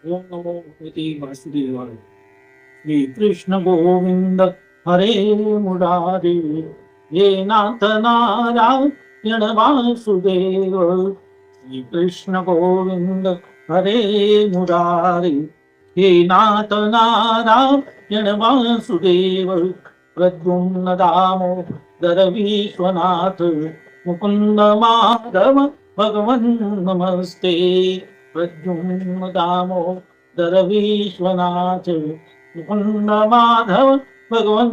ओम नमो भगवते वासुदेवाय. श्री कृष्ण गोविंद हरे मुरारी. ये नाथ नारायण वासुदेव. श्री कृष्ण गोविंद हरे मुरारी. हे नाथ नारायण वासुदेव. प्रद्युम्न दामोदर विश्वनाथ. मुकुंद माधव भगवन् नमस्ते. प्रद्युम्न दामोदर विश्वनाथ. मुकुंद माधव भगवन्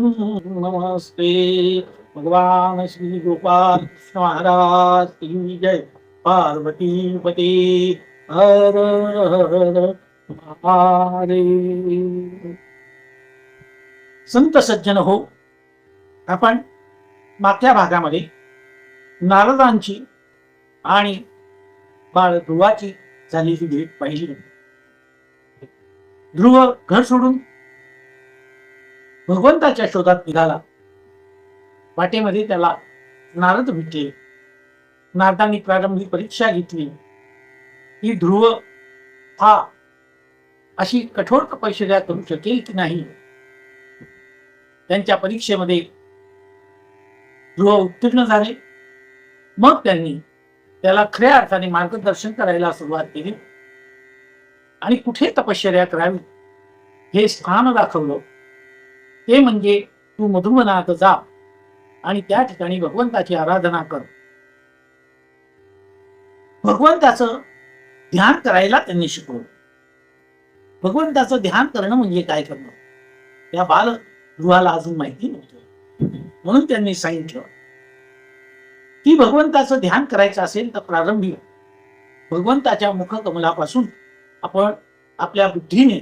नमस्ते. भगवान श्री गोपाल कृष्ण महाराज की जय. पार्वती पते हर हर महादेव. संत सज्जन हो, आपण मागच्या भागामध्ये नारदांची आणि बाळ ध्रुवाची झालेली भेट पाहिली. ध्रुव घर सोडून भगवंताच्या शोधात निघाला. वाटेमध्ये त्याला नारद भेटले. नारदांनी प्रारंभी परीक्षा घेतली की ध्रुव हा अशी कठोर तपश्चर्या करू शकेल की नाही. त्यांच्या परीक्षेमध्ये ध्रुव उत्तीर्ण झाले. मग त्यांनी त्याला खऱ्या अर्थाने मार्गदर्शन करायला सुरुवात केली आणि कुठे तपश्चर्या करावी हे स्थान दाखवलं. ते म्हणजे तू मधुवनात जा आणि त्या ठिकाणी भगवंताची आराधना कर. भगवंताचं ध्यान करायला त्यांनी शिकवलं. भगवंताचं ध्यान करणं म्हणजे काय करणं त्या बाल ध्रुवाला अजून माहिती नव्हतं. म्हणून त्यांनी सांगितलं की भगवंताचं ध्यान करायचं असेल तर प्रारंभी भगवंताच्या मुखकमलापासून आपण आपल्या बुद्धीने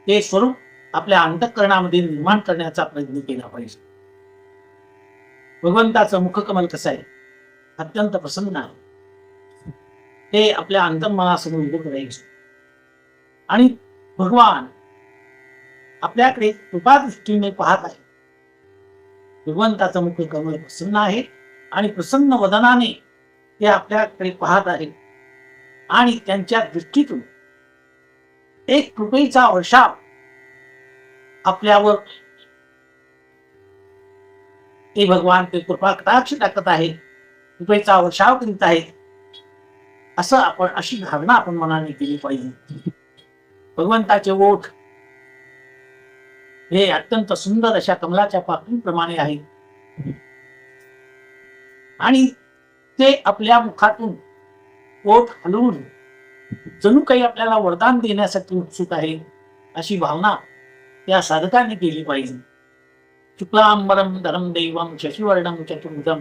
ते स्वरूप आपल्या अंतःकरणामध्ये निर्माण करण्याचा प्रयत्न केला पाहिजे. भगवंताचं मुखकमल कसं आहे? अत्यंत प्रसन्न आहे. ते आपल्या अंतर्मनासमोर उभं करायचं आणि भगवान आपल्याकडे कृपा दृष्टीने पाहत आहे. भगवंताचं मुखकमल प्रसन्न आहे आणि प्रसन्न वदनाने ते आपल्याकडे पाहत आहे आणि त्यांच्या दृष्टीतून एक कृपेचा वर्षाव आपल्यावर ते भगवान ते कृपा कटाक्ष टाकत आहे, कृपेचा वर्षाव करीत आहे. असं आपण अशी धारणा आपण मनाने केली पाहिजे. भगवंताचे ओठ हे अत्यंत सुंदर अशा कमलाच्या पाकळीप्रमाणे आहे आणि ते आपल्या मुखातून ओठ हलवून जणू काही आपल्याला वरदान देण्यासाठी उत्सुक आहे अशी भावना त्या साधकाने केली पाहिजे. शुक्लांबरम धरम देवम शशिवर्णम चतुर्भुजम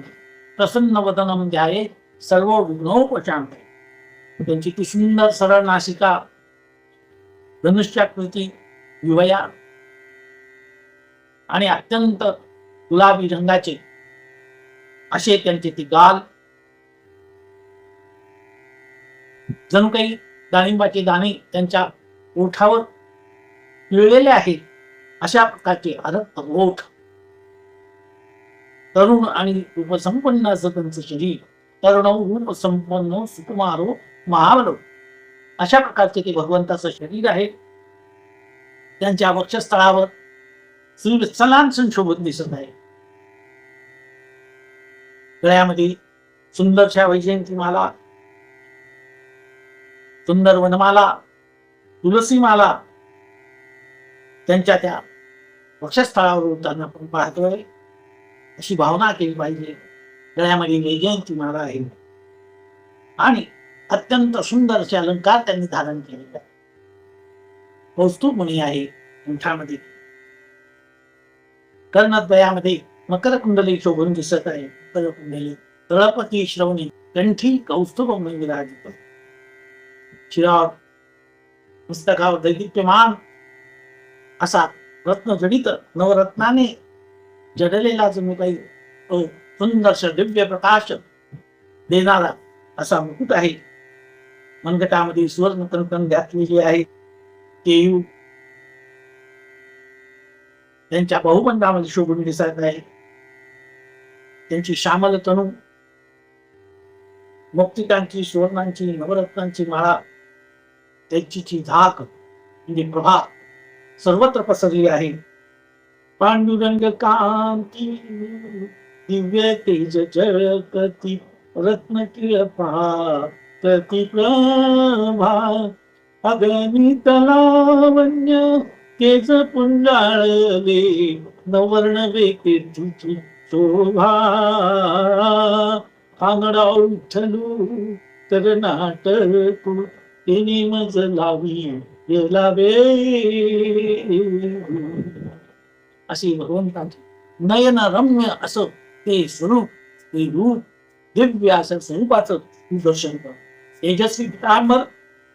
प्रसन्नवदनम ध्यायेत् सर्व विघ्नोपशांतये. त्यांची ती सुंदर सरळ नासिका, धनुष्याकृती विवया आणि अत्यंत गुलाबी रंगाचे असे त्यांचे ती गाल, जणू काही डाळिंबाचे दाणे त्यांच्या ओठावर पिळलेले आहेत अशा प्रकारचे अरक्त ओठ. तरुण आणि रूपसंपन्न असं त्यांचं शरीर. तरुण रूपसंपन्न सुकुमारो महाबलो अशा प्रकारचे ते भगवंताचं शरीर आहे. त्यांच्या वक्षस्थळावर श्री विठ्ठलांचं शोभून दिसत आहे. गळ्यामध्ये सुंदरशा वैजयंती माला, सुंदर वनमाला, तुलसी माला त्यांच्या त्या वक्षस्थळावर होताना आपण पाहतोय. अशी भावना केली पाहिजे. गळ्यामध्ये वैजयंती माला आहे आणि अत्यंत सुंदर असे अलंकार त्यांनी धारण केलेले आहे. कौस्तुभमणी आहे कंठामध्ये. कर्णद्वयामध्ये मकर कुंडली शोभून दिसत आहे. मकर कुंडली तळपती श्रवणी कंठी कौस्तुभमणी विराजित. शिरावर पुस्तकावर दैदिप्यमान असा रत्नजडित नवरत्नाने जडलेला जणू काही सुंदर दिव्य प्रकाश देणारा असा मुकुट आहे. मनगटामध्ये सुवर्ण कंकण घातलेले आहे. केयू त्यांच्या बहुबंधामध्ये शोभून दिसत आहे. त्यांची श्यामल तनू, मुक्तिकांची सुवर्णांची नवरत्नांची माळा, त्यांची झाक म्हणजे प्रभा सर्वत्र पसरली आहे. पांडुरंग कांती दिव्य तेज जळकती रत्न किळपाकती प्रभा अगणित लावण्य तेज पुंजाळले नवर्ण वेके तुझी शोभा कानडा उठलू तर नाटकू तिने मज लावी लावे अशी भगवंताची नयनरम्य असं ते स्वरूप, ते रूप, दिव्य असं स्वरूपाचं दर्शन कर. तेजस्वी पितांबर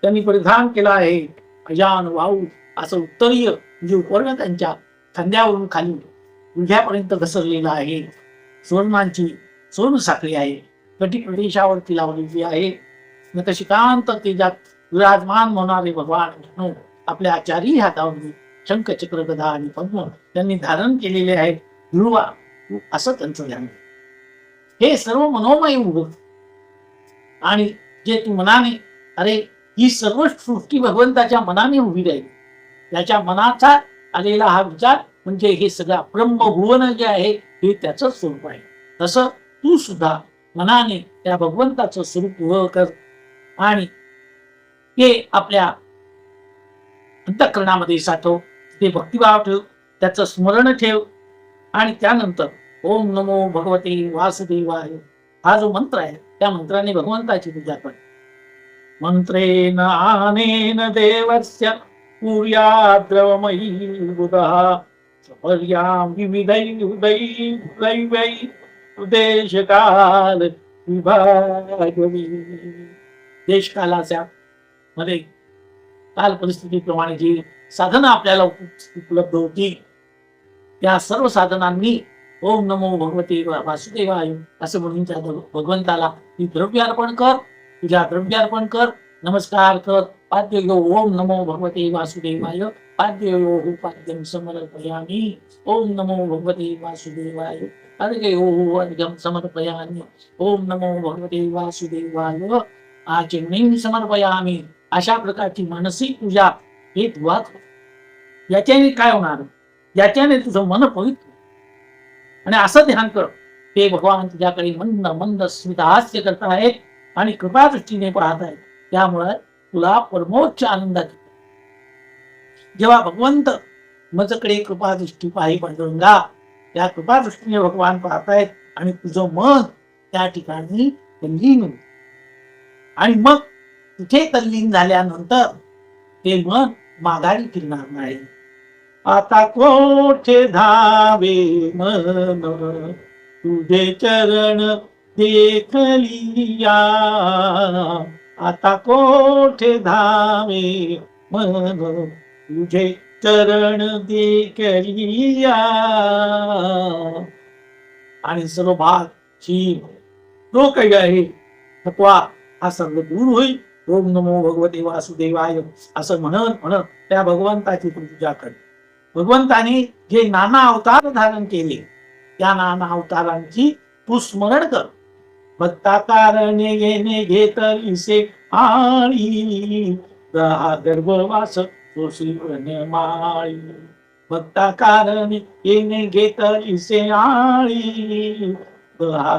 त्यांनी परिधान केला आहे. अजान वाऊ असं उत्तरीय म्हणजे उपर्ण त्यांच्या खांद्यावरून खाली गुडघ्यापर्यंत घसरलेला आहे. सुवर्णांची सोन साखळी आहे. कटी प्रदेशावरती लावलेली आहे. नतशिकांत तेजात विराजमान होणारे भगवान विष्णू आपल्या चारही हातावरून शंख चक्र गदा आणि पद्म त्यांनी धारण केलेले आहे. ध्रुवा असं त्यांचं ध्यान. हे सर्व मनोमय उभं आणि जे तू मनाने, अरे ही सर्व सृष्टी भगवंताच्या मनाने उभी राहिली. त्याच्या मनाचा आलेला हा विचार म्हणजे हे सगळं ब्रह्मभुवन जे आहे हे त्याच स्वरूप आहे. तसं तू सुद्धा मनाने त्या भगवंताचं स्वरूप उभं कर आणि ते आपल्या अंतःकरणामध्ये साठव. ते भक्तिभाव ठेव, त्याचं स्मरण ठेव आणि त्यानंतर ओम नमो भगवते वासुदेवाय हा जो मंत्र आहे त्या मंत्राने भगवंताची पूजा कर. मंत्रेन आनेन देवस्य पूर्याद्रवमयी बुधः सपर्यां विविधैर्दैवै देशकाल विभागवी. देशकालाच्या मध्ये काल परिस्थितीप्रमाणे जी साधना आपल्याला उपलब्ध होती त्या सर्व साधनांनी ओम नमो भगवते वासुदेवाय असं म्हणून त्या भगवंताला ती द्रव्यार्पण कर. तुझ्या द्रव्यार्पण कर, नमस्कार कर, पाद्य यो ओम नमो भगवते वासुदेवाय पाद्य यो पाद्यम समर्पयामि. ओम नमो भगवते वासुदेवाय अर्घ्य यो अर्घ्यम समर्पयामि. ओम नमो भगवते वासुदेवाय आचमनीं समर्पयामि. अशा प्रकारची मानसिक पूजा हे तुझा. याच्याने काय होणार? याच्याने तुझं मन पवित्र आणि असं ध्यान कर. ते भगवान तुझ्याकडे मंद मंद स्मितहास्य करत आहेत आणि कृपादृष्टीने पाहत आहेत. त्यामुळे तुला परमोच्च आनंदाची. जेव्हा भगवंत माझ्याकडे कृपादृष्टी पाही पांडुरंगा, त्या कृपादृष्टीने भगवान पाहतायत आणि तुझं मन त्या ठिकाणी तल्लीन होतं. आणि मग तिथे तल्लीन झाल्यानंतर ते मन माघारी फिरणार नाही. आता कोठे धावे मन तुझे चरण देखलिया. आता कोठे धावे मन तुझे चरण देखलिया. आणि सर्व भाग शील जो काही आहे थकवा हा सर्व दूर होईल. ओम नमो भगवते वासुदेवाय असं म्हणत म्हणत त्या भगवंताची पूजा कर. भगवंताने जे नाना अवतार धारण केले त्या नाना अवतारांची तू स्मरण कर. भक्ता कारणे येणे घेतलीसे आळी गर्भवास माळी. भक्ता कारणे येणे घेतलीसे आळी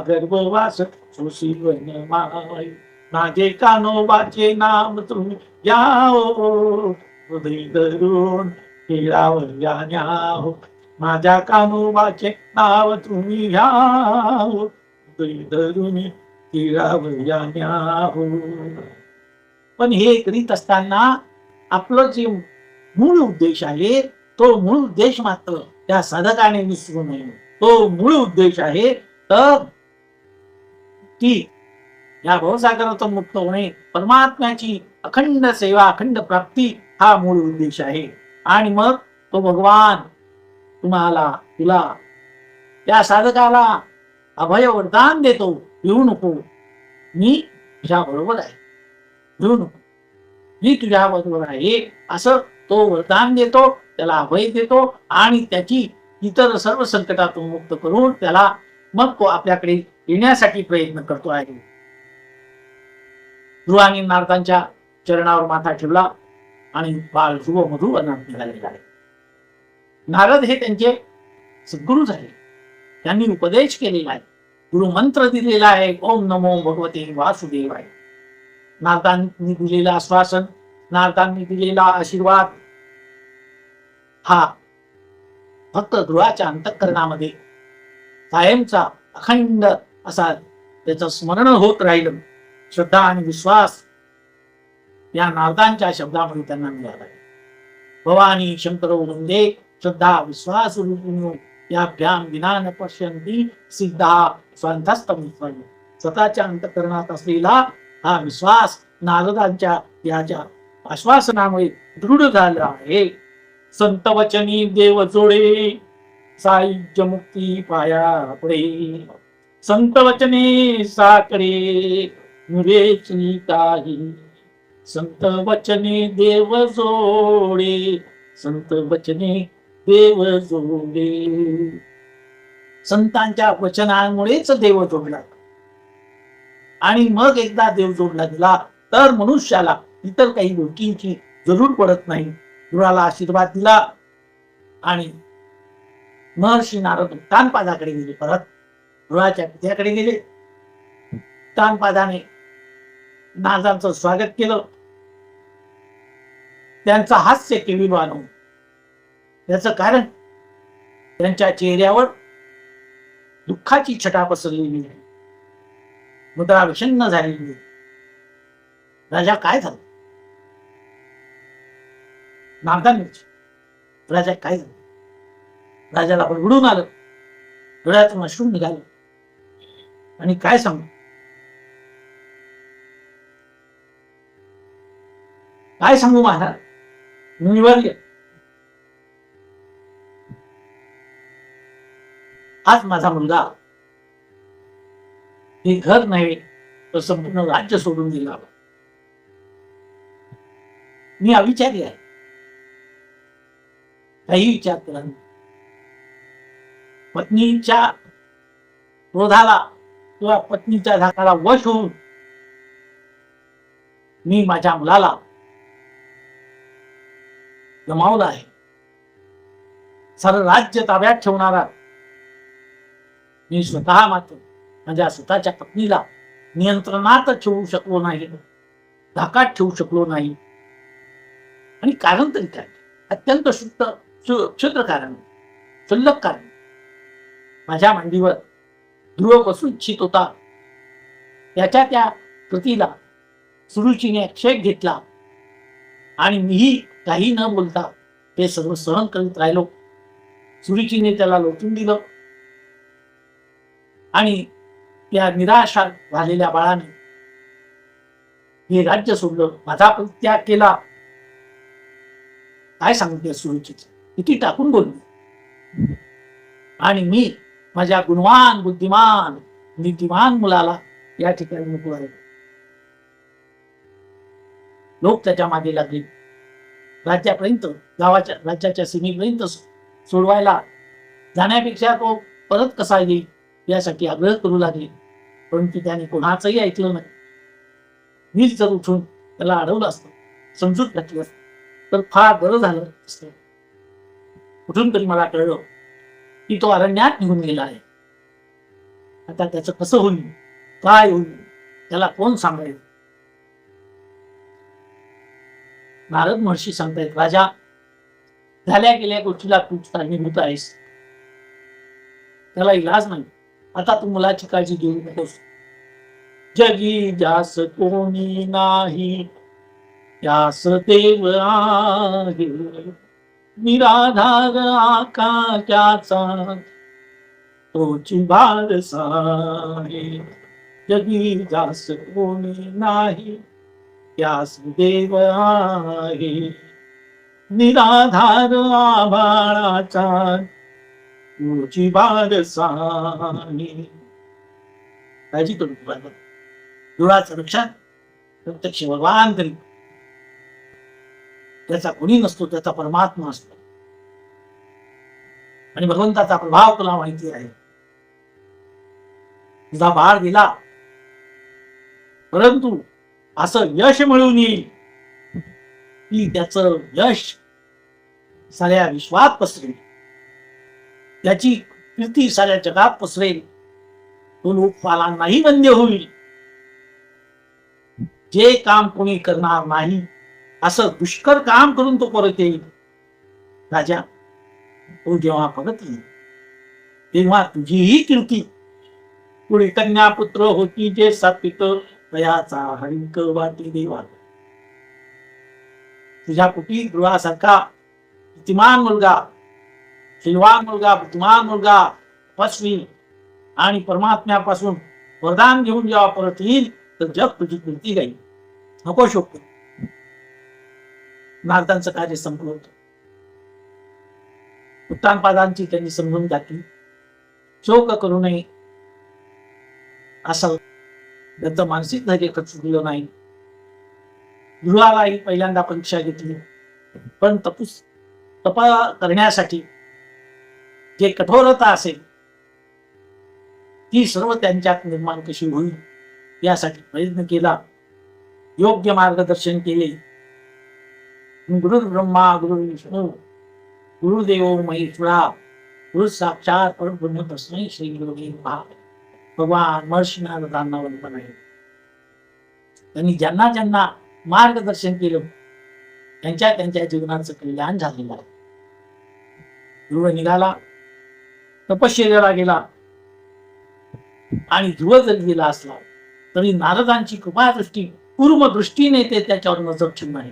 गर्भवास माळी. माझे कानोबाचे नाम तुम्ही घ्याओ हृदय धरून केळावया न्याहो. माझ्या कानोबाचे नाव तुम्ही घ्याओ हृदय धरून केळावया न्याहो. पण हे करीत असताना आपलं जे मूळ उद्देश आहे तो मूळ उद्देश मात्र त्या साधकाने विसरू नये. तो मूळ उद्देश आहे तर ती या भवसागरातून मुक्त होणे, परमात्म्याची अखंड सेवा, अखंड प्राप्ती हा मूळ उद्देश आहे. आणि मग तो भगवान तुम्हाला, तुला, त्या साधकाला अभय वरदान देतो. येऊ नको, मी तुझ्या बरोबर आहे. येऊ नको, मी तुझ्या बरोबर आहे असं तो वरदान देतो, त्याला अभय देतो आणि त्याची इतर सर्व संकटातून मुक्त करून त्याला मग तो आपल्याकडे येण्यासाठी प्रयत्न करतो आहे. ध्रुवानी नारदांच्या चरणावर माथा ठेवला. आणि बाळ ध्रुव मधु वनात निघालेला आहे. नारद हे त्यांचे सद्गुरू झाले. त्यांनी उपदेश केलेला आहे, गुरुमंत्र दिलेला आहे, ओम नमो भगवते वासुदेवाय. नारदांनी दिलेलं आश्वासन, नारदांनी दिलेला आशीर्वाद हा फक्त ध्रुवाच्या अंतःकरणामध्ये कायमचा अखंड असा त्याचं स्मरण होत राहिलं. श्रद्धा आणि विश्वास या नारदांच्या शब्दामध्ये त्यांना मिळाला. भवानी शंकर वृंदे श्रद्धा विश्वास रूपिणो याभ्याम विना न पश्यन्ति सिद्धा स्वांतस्तम. स्वतःच्या अंतःकरणात असलेला हा विश्वास नारदांच्या याच्या आश्वासनामुळे दृढ झाला आहे. संत वचनी देव जोडे सायुज्य मुक्ती पाया पुढे. संत वचने साकडे नुरेची काही. संत वचने देव जोडे, संत वचने देव जोडे. संतांच्या वचनामुळेच देव जोडला. आणि मग एकदा देव जोडला गेला तर मनुष्याला इतर काही गोष्टींची जरूर पडत नाही. ध्रुवाला आशीर्वाद दिला आणि महर्षी नारद उत्तानपादाकडे गेले. परत ध्रुवाच्या पित्याकडे गेले. उत्तानपादाने नारदांचं स्वागत केलं. त्यांचं हास्य केविलवाण होतं. त्याचं कारण त्यांच्या चेहऱ्यावर दुःखाची छटा पसरलेली आहे, मुद्रा विषण्ण झालेली. राजा काय झालं? नारदांनी राजा काय झालं? राजाला बडबडून आलं, डोळ्यातून अश्रू निघाले. आणि काय सांगू, काय सांगू महाराज, मुनिवर्य, आज माझा मुलगा हे घर नाही तर संपूर्ण राज्य सोडून दिला. मी अविचारी आहे, काही विचार करा. पत्नीच्या क्रोधाला किंवा पत्नीच्या धाकाला वश होऊन मी माझ्या मुलाला गमावलं आहे. सारं राज्य ताब्यात ठेवणारा मी स्वतः मात्र माझ्या स्वतःच्या पत्नीला नियंत्रणात ठेवू शकलो नाही, धाकात ठेवू शकलो नाही. आणि कारण तरी काय? अत्यंत क्षुद्र कारण, क्षुल्लक कारण. माझ्या मांडीवर ध्रुव बसू इच्छित होता. त्याच्या त्या कृतीला सुरुचीने आक्षेप घेतला आणि मीही काही न बोलता ते सर्व सहन करीत राहिलो. सुरुचीने त्याला लोटून दिलं आणि त्या निराशा झालेल्या बाळाने हे राज्य सोडलं, माझा परित्याग केला. काय सांगते सुरुचीच, किती टाकून बोलली. आणि मी माझ्या गुणवान, बुद्धिमान, नीतिमान मुलाला या ठिकाणी नको आहे. लोक त्याच्या मागे लागले. राज्यापर्यंत, राज्याच्या सीमेपर्यंत सोडवायला जाण्यापेक्षा तो परत कसा येईल यासाठी आग्रह करू लागले. परंतु त्याने कोणाचंही ऐकलं नाही. मीच जर उठून त्याला अडवलं असतं, समजूत घातली असतं तर फार बरं झालं असतं. कुठून तरी मला कळलं की तो अरण्यात निघून गेला आहे. आता त्याचं कसं होईल, काय होईल, त्याला कोण सांभाळेल? नारद महर्षी सांगतायत, राजा, झाल्या गेल्या गोष्टीला तूच कारणीभूत आहेस. त्याला इलाज नाही. आता तू मुलाची काळजी घेऊ नकोस. जगी जास कोणी नाही, यास देव आहे. निराधार आकाशाचा तोची भारसा आहे. जगी जास कोणी नाही, यास देव आहे. निराधार आभाळाचा तोची भारसा आहे. काळजी करू नका. दुराचं रक्षण प्रत्यक्ष भगवान करी. त्याचा कोणी नसतो, त्याचा परमात्मा असतो. आणि भगवंताचा प्रभाव तुला माहिती आहे. तुझा बाळ दिला, परंतु असं यश मिळून येईल की त्याचं यश साऱ्या विश्वात पसरेल, त्याची कीर्ती साऱ्या जगात पसरेल, तो लोकपालांनाही वंद्य होईल. जे काम कोणी करणार नाही असं दुष्कर काम करून तो परत येईल. राजा, तो जेव्हा परत येईल तेव्हा तुझीही कीर्ती, पुढे कन्या पुत्र होती जे सात्विक दयाचा हरिक वाटी देवा. तुझ्या कुटी गृहासारखा बुद्धिमान मुलगा, शिलवान मुलगा, बुद्धिमान मुलगा, तपस्वी आणि परमात्म्यापासून वरदान घेऊन जेव्हा परत येईल तर जग तुझी कीर्ती गाईल. नको शोक. नारदांचं कार्य संपलं होतं. उत्तानपादांची त्यांनी समजून घातली. शोक करू नये असं त्यांचं मानसिक धैर्य खचलेलं नाही. गृहालाही पहिल्यांदा परीक्षा घेतली, पण तप करण्यासाठी जे कठोरता असेल ती सर्व त्यांच्यात निर्माण कशी होईल यासाठी प्रयत्न केला. योग्य मार्गदर्शन केले. गुरु ब्रह्मा गुरु विष्णू गुरुदेव महेश्वरा गुरु साक्षात परब्रह्म तस्मै श्री गुरुवे नमः. भगवान महर्षी नारदांना वंदन आहे. त्यांनी ज्यांना ज्यांना मार्गदर्शन केलं त्यांच्या त्यांच्या जीवनाचं कल्याण झालेलं आहे. ध्रुव निघाला, तपश्चर्याला गेला, आणि ध्रुव जरी गेला असला तरी नारदांची कृपादृष्टी पूर्व दृष्टीने ते त्याच्यावर नजर ठेवून आहे.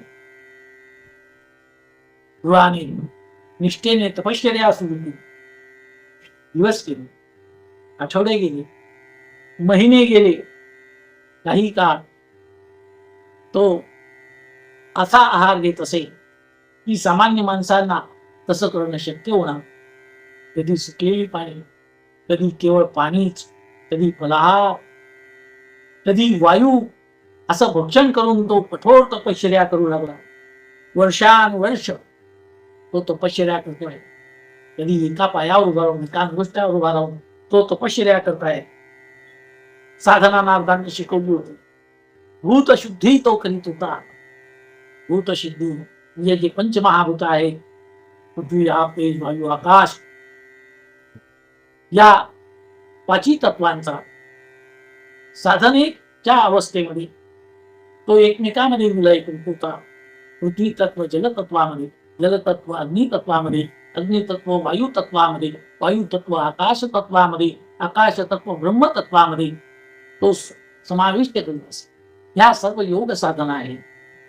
ध्रुवाने निष्ठेने तपश्चर्या सुरू केली. दिवस गेले, आठवडे गेले, महिने गेले. काही काळ तो असा आहार घेत असे की सामान्य माणसांना तसं करणं शक्य होणार. कधी सुकलेली पाणी, कधी केवळ पाणीच, कधी फलाहार, कधी वायू, असं भक्षण करून तो कठोर तपश्चर्या करू लागला. वर्षानुवर्ष तो तपश्चर्या करतोय. कधी एका पायावर उभा राहून, एका गोष्टीवर उभा राहून तो तपश्चर्या करताय. साधना नारदांनी शिकवली होती. भूतशुद्धी तो करीत होता. भूतशुद्धी म्हणजे जे पंचमहाभूत आहेत, पृथ्वी आप तेज वायू आकाश, या पाची तत्वांचा साधनेच्या अवस्थेमध्ये तो एकमेकांमध्ये विलय करीत होता. पृथ्वी तत्व जलतत्वामध्ये, जलतत्व अग्नितत्वामध्ये, अग्नितत्व वायू तत्वामध्ये, वायू तत्व आकाश तत्वामध्ये, आकाश तत्व ब्रह्म तत्वामध्ये तो समाविष्ट करीत असे. ह्या सर्व योग साधना आहे.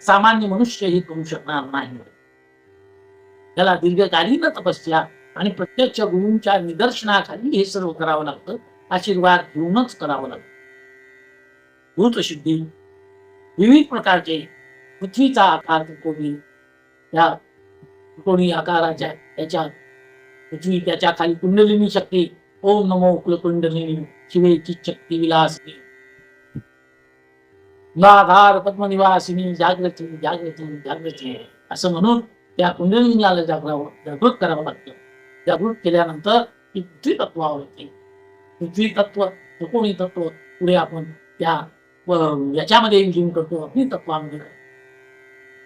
सामान्य मनुष्य ही करू शकणार नाही. त्याला दीर्घकालीन तपस्या आणि प्रत्यक्ष गुरूंच्या निदर्शनाखाली हे सर्व करावं लागतं. आशीर्वाद घेऊनच करावं लागतं. भूतशुद्धी विविध प्रकारचे, पृथ्वीचा आकार त्रिकोणी, या त्रिकोणी आकाराच्या त्याच्या पृथ्वी, त्याच्या खाली कुंडलिनी शक्ती, ओम नमो कुलकुंडलिनी शिवे चिच्छक्ती विलासिनी, मूलाधार पद्मनिवासिनी जागृती जागृती जागृती असं म्हणून त्या कुंडलिनीला जागृत करावं लागतं. जागृत केल्यानंतर ती पृथ्वी तत्वावर येते. पृथ्वी तत्व, त्रिकोणी तत्व पुढे आपण त्या याच्यामध्ये विलीन करतो, अग्नितत्वामध्ये,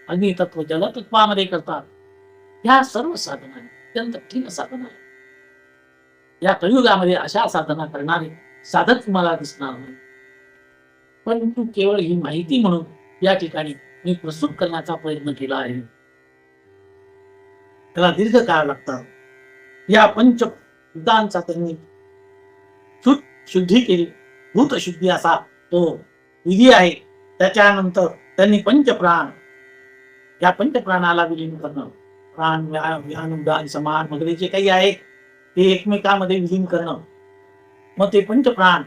अग्नितत्व जलतत्वामध्ये करतात. ह्या सर्व साधना अत्यंत कठीण साधना आहे. या कलियुगामध्ये अशा साधना करणारे साधक तुम्हाला दिसणार नाही. परंतु केवळ ही माहिती म्हणून या ठिकाणी मी प्रस्तुत करण्याचा प्रयत्न केला आहे. त्याला दीर्घ काळ लागतात. या पंचभूतांचा त्यांनी शुद्धी केली. भूतशुद्धी असा तो विधी आहे. त्याच्यानंतर त्यांनी पंचप्राण, या पंचप्राणाला विलीन करणं, प्राण व्यान उदान समान वगैरे जे काही आहे ते एकमेकांमध्ये विलीन करणं. मग ते पंचप्राण,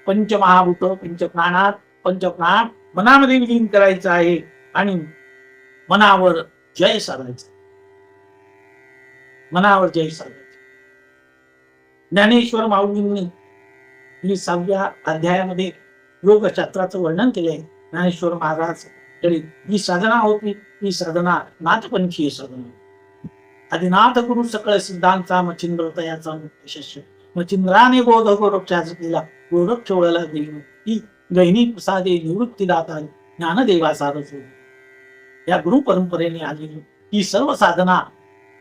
पंचमहाभूत, पंचप्राणात पंचप्राण मनामध्ये विलीन करायचं आहे आणि मनावर जय साधायचा. मनावर जय साधायचा. ज्ञानेश्वर माऊलींनी ही 6व्या अध्यायामध्ये योगशास्त्राचं वर्णन केलंय. ज्ञानेश्वर महाराज ही साधना होती, ही साधना नाथपंथीय साधना. आदिनाथ गुरु सकळ सिद्धांचा मच्छिंद्र तयाचा शिष्य, मच्छिंद्राने बोध गोरक्षाचा केला, गोरक्ष ओळला देव ही गहिनी प्रसादे निवृत्ती दाता ज्ञानदेवा सारस. या गुरु परंपरेने आलेली ही सर्व साधना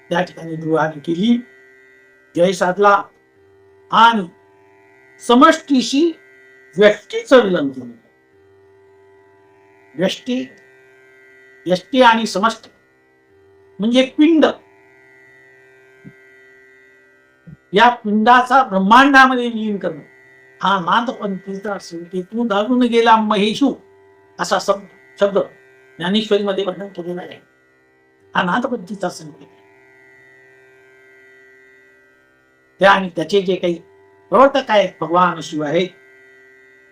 त्या ठिकाणी ध्रुवाने केली, जय साधला आणि समष्टीशी व्यष्टीचं विलन केलं. व्यष्टी, यष्टी आणि समष्टी म्हणजे पिंड. या पिंडाचा ब्रह्मांडामध्ये विलीन करणं हा नाथपंथीचा संकेतून घालून गेला महेशू असा शब्द ज्ञानेश्वरीमध्ये वर्णन केलेला आहे. हा नाथपंथीचा संकेत. त्या आणि त्याचे जे काही प्रवर्तक आहेत भगवान शिव आहेत,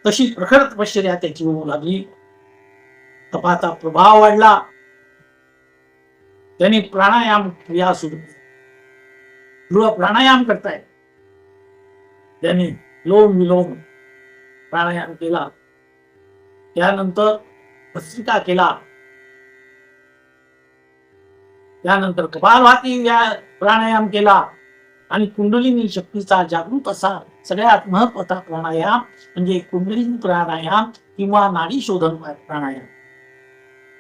तशी प्रखर तपश्चर्या त्याची होऊ लागली. तपाचा प्रभाव वाढला. त्यांनी प्राणायाम क्रिया सुरू केली. ध्रुव प्राणायाम करताय. त्यांनी लोम विलोम प्राणायाम केला. त्यानंतर भस्त्रिका केला. त्यानंतर कपालभाती प्राणायाम केला आणि कुंडलिनी शक्तीचा जागृत असा सगळ्यात महत्वाचा प्राणायाम म्हणजे कुंडलिनी प्राणायाम किंवा नाडी शोधन प्राणायाम.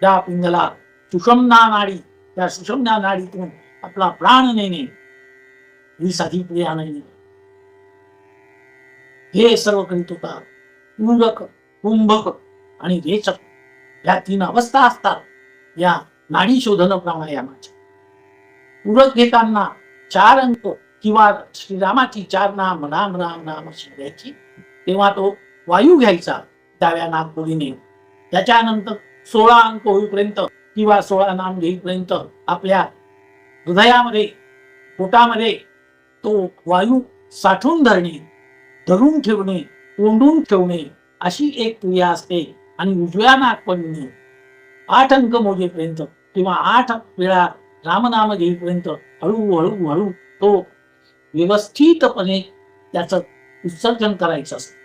त्या पिंगला सुषुम्ना नाडी, त्या सुषुम्ना नाडीतून आपला प्राण नेणे ही साधी क्रिया नाही. हे सर्व करीत होता. पूरक, कुंभक आणि रेचक या 3 अवस्था असतात या नाडी शोधन प्राणायामाच्या. पूरक घेताना 4 अंक किंवा श्रीरामाची 4 नाम राम राम नाम अशी घ्यायची. तेव्हा तो वायू घ्यायचा डाव्या नाकपुडीने. त्याच्यानंतर 16 अंक होईपर्यंत किंवा 16 नाम घेईपर्यंत आपल्या हृदयामध्ये, पोटामध्ये तो वायू साठवून धरणे, धरून ठेवणे, कोंडून ठेवणे अशी एक क्रिया असते. आणि उजव्या नाकपुडीने 8 अंक मोजेपर्यंत किंवा 8 वेळा रामनाम घेईपर्यंत हळूहळू हळू तो व्यवस्थितपणे त्याचं विसर्जन करायचं असतं.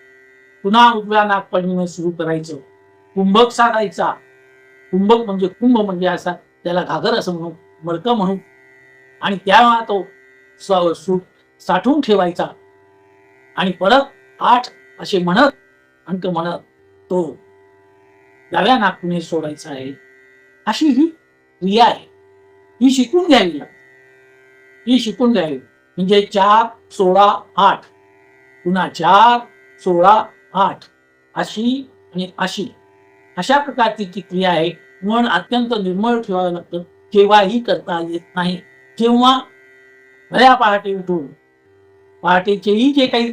पुन्हा उजव्या नाकपुडीने सुरू करायचं. कुंभक साधायचा. कुंभक म्हणजे कुंभ म्हणजे असा त्याला घागर असं म्हणू, मडकं म्हणू. आणि तेव्हा तो साठवून ठेवायचा आणि परत 8 असे म्हणत, अंक म्हणत तो डाव्या नाकपुडीने सोडायचा आहे. अशी ही क्रिया आहे. ही शिकून घ्यावी लागते. ही शिकून घ्यावी म्हणजे 4, 16, 8 पुन्हा 4, 16, 8 अशी आणि अशी अशा प्रकारची ती क्रिया आहे. मन अत्यंत निर्मळ ठेवावं लागतं. केव्हाही करता येत नाही. जेव्हा भल्या पहाटे उठून पहाटेचेही जे काही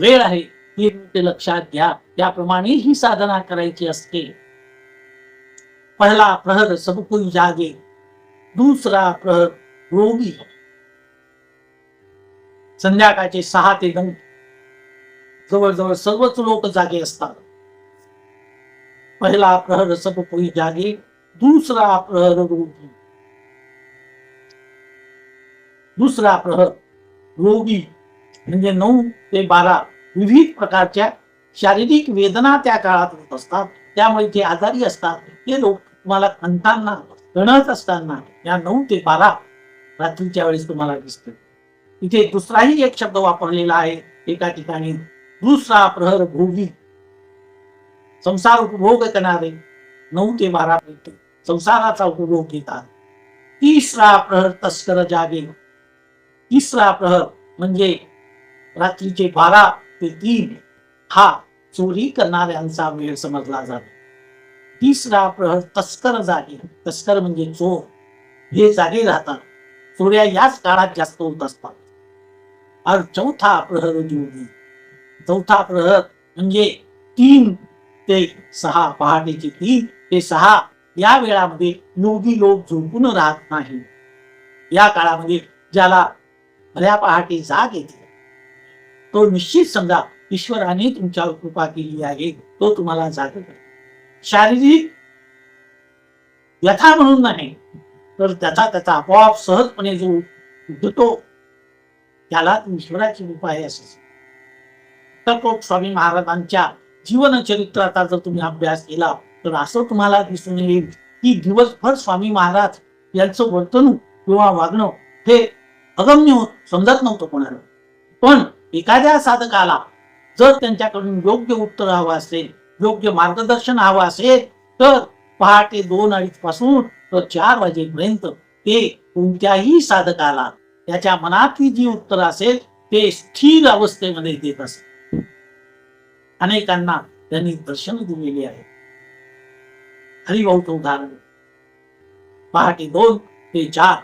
वेळ आहे ते लक्षात घ्या. त्याप्रमाणे ही साधना करायची असते. पहिला प्रहर सब कोई जागे, दुसरा प्रहर रोगी. संध्याकाळचे 6 ते 9 जवळजवळ सर्वच लोक जागे असतात. पहिला प्रहर सब कोई जागे, दुसरा प्रहर रोगी. दुसरा प्रहर रोगी म्हणजे 9 ते 12 विविध प्रकारच्या शारीरिक वेदना त्या काळात होत असतात. त्यामुळे जे आजारी असतात ते लोक तुम्हाला खंतांना, गणत असताना या 9 ते 12 रात्रीच्या वेळेस तुम्हाला दिसते. इथे दुसराही एक शब्द वापरलेला आहे एका ठिकाणी. दुसरा प्रहर भोगी. संसार उपभोग करणारे 9 ते 12 पर्यंत संसाराचा उपभोग घेतात. तिसरा प्रहर तस्कर जागे. तिसरा प्रहर म्हणजे रात्रीचे 12 ते 3 हा चोरी करणाऱ्यांचा वेळ समजला जातो. तिसरा प्रहर तस्कर जागे. तस्कर म्हणजे चोर. हे जागे राहतात. चोऱ्या याच काळात जास्त होत असतात. और चौथा प्रहर योगी. चौथा प्रहर म्हणजे 3 ते 6 पहाटेचे 3 ते 6 या वेळामध्ये योगी लोक झोपून राहत नाही. या काळामध्ये ज्याला भल्या पहाटे जाग येते तो निश्चित समजा ईश्वराने तुमच्यावर कृपा केली आहे. तो तुम्हाला जाग करतो. शारीरिक व्यथा म्हणून नाही तर त्याचा आपोआप सहजपणे जो उठतो त्याला ईश्वराची कृपा आहे असं. तर स्वामी महाराजांच्या जीवन चरित्राचा जर तुम्ही अभ्यास केला तर असं तुम्हाला दिसून येईल की दिवसभर स्वामी महाराज यांचं वर्तणूक किंवा वागणं हे अगम्य होत, समजत नव्हतं कोणाला. पण एखाद्या साधकाला जर त्यांच्याकडून योग्य उत्तर हवं असेल, योग्य मार्गदर्शन हवं असेल तर पहाटे 2-2:30 पासून तर 4 वाजेपर्यंत ते कोणत्याही साधकाला त्याच्या मनातली जी उत्तर असेल ते स्थिर अवस्थेमध्ये देत असत. अनेकांना त्यांनी दर्शन दिलेली आहे. हरिभाऊचं उदाहरण, पहाटे 2 ते 4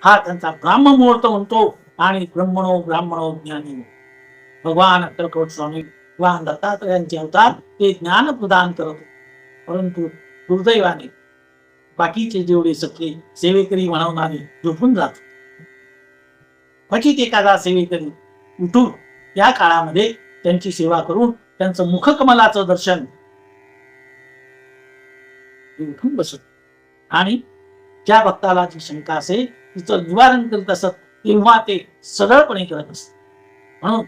हा त्यांचा ब्राह्म मुहूर्त म्हणतो आणि ब्रह्मणो ब्राह्मणो ज्ञानी. भगवान अक्कलकोट स्वामी किंवा दत्तात्रयांचे अवतार ते ज्ञान प्रदान करत, परंतु दुर्दैवाने बाकीचे जेवढे सगळे सेवेकरी म्हणवणारे झोपून जात. क्वचित एखादा सेवेकरी उठून या काळामध्ये त्यांची सेवा करून त्यांचं मुखकमलाचं दर्शन उठून बसत आणि ज्या भक्ताला जी शंका असेल तिचं निवारण करत असत, तेव्हा ते सरळपणे करत असत. म्हणून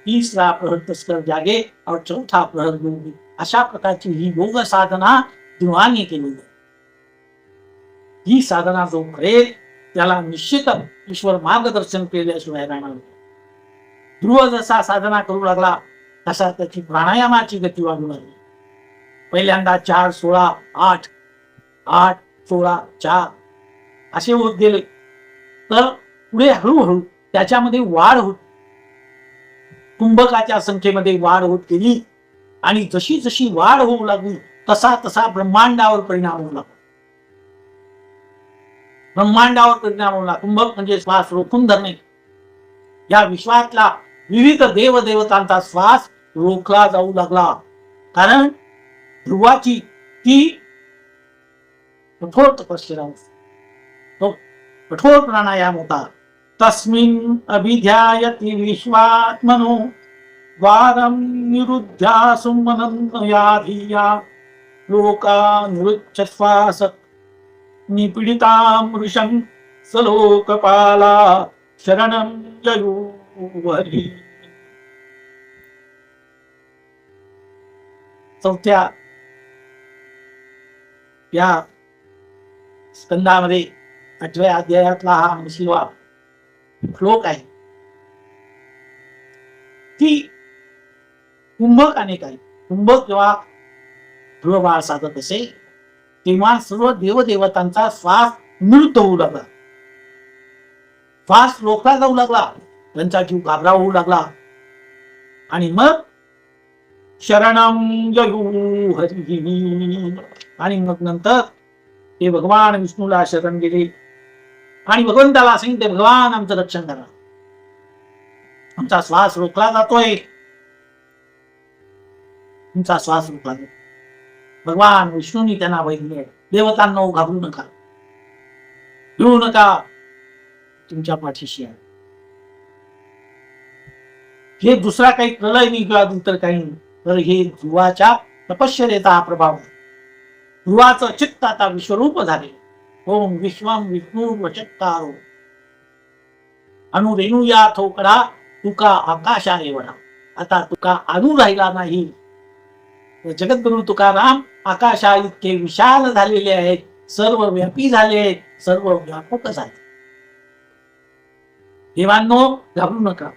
3रा प्रहर तस्कर जागे और 4था प्रहर योगी, अशा प्रकारची ही योग साधना ध्रुवाने केलेली आहे. ही साधना जो करेल त्याला निश्चित ईश्वर मार्गदर्शन केल्याशिवाय राहणार. ध्रुव जसा साधना करू लागला तसा त्याची प्राणायामाची गती वाढू लागली. पहिल्यांदा 4, 16, 8, 8, 16, 4 असे होत गेले, तर पुढे हळूहळू त्याच्यामध्ये वाढ होत, कुंभकाच्या संख्येमध्ये वाढ होत गेली आणि जशी जशी वाढ होऊ लागली तसा तसा ब्रह्मांडावर परिणाम होऊ लागला. ब्रह्मांडावर परिणाम होऊ लागला. कुंभक म्हणजे श्वास रोखून धरणे. या विश्वातला विविध देवदेवतांचा श्वास रोखला जाऊ लागला, कारण ध्रुवाची ती कठोर तपश्चर्या, तो कठोर प्राणायाम होता. तस्मिन् अभिध्यायति विश्वात्मनो द्वारं निरुध्यासु मनन्या धिया लोकानुरुच्य श्वास निपीडितामृशं सलोकपाला शरणं जयुर्हरि. चौथ्या या स्कंदामध्ये 8व्या अध्यायातला हा 80वा श्लोक आहे की कुंभकाने काय, कुंभक जेव्हा ध्रुवबाळ साधत असे तेव्हा सर्व देवदेवतांचा श्वास निरुद्ध होऊ लागला, श्वास रोखला जाऊ लागला, त्यांचा जीव घाबरा होऊ लागला आणि मग शरणं जयू हरी, आणि मग नंतर ते भगवान विष्णूला शरण गेले आणि भगवंताला सांगितले, भगवान आमचं रक्षण करा, आमचा श्वास रोखला जातोय, तुमचा श्वास रोखला जातो. भगवान विष्णूंनी त्यांना बघितले, देवतांना घाबरू नका, भिवू नका, तुमच्या पाठीशी आहे. हे दुसरा काही प्रलय नाही किंवा दुसरं काही नाही, तर हे ध्रुवाच्या तपश्चर्येचा हा प्रभाव. ध्रुवाचं चित्त आता विश्वरूप झाले. ओम विश्वम विष्णू वचत्कारो अनुरेणुया थोकडा तुका आकाशा एवढा. आता तुका अणू राहिला नाही. जगद्गुरु तुकाराम आकाशा इतके विशाल झालेले आहेत, सर्व व्यापी झाले आहेत, सर्व व्यापक झाले. देवांनो घाबरू नका,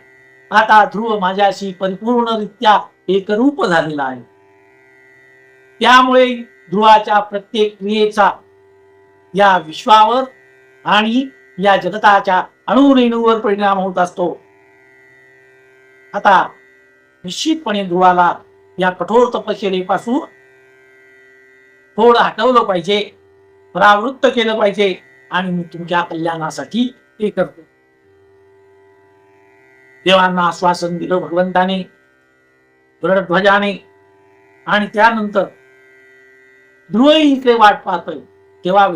आता ध्रुव माझ्याशी परिपूर्णरित्या एकरूप झालेला आहे. त्यामुळे ध्रुवाच्या प्रत्येक क्रियेचा या विश्वावर आणि या जगताच्या अणुरेणूवर परिणाम होत असतो. आता निश्चितपणे ध्रुवाला या कठोर तपश्चर्येपासून थोडं हटवलं पाहिजे, परावृत्त केलं पाहिजे, आणि मी तुमच्या कल्याणासाठी ते करतो. देवांना आश्वासन दिलं भगवंताने गरुडध्वजाने, आणि त्यानंतर ध्रुवही इकडे वाट पाहतोय केव्हा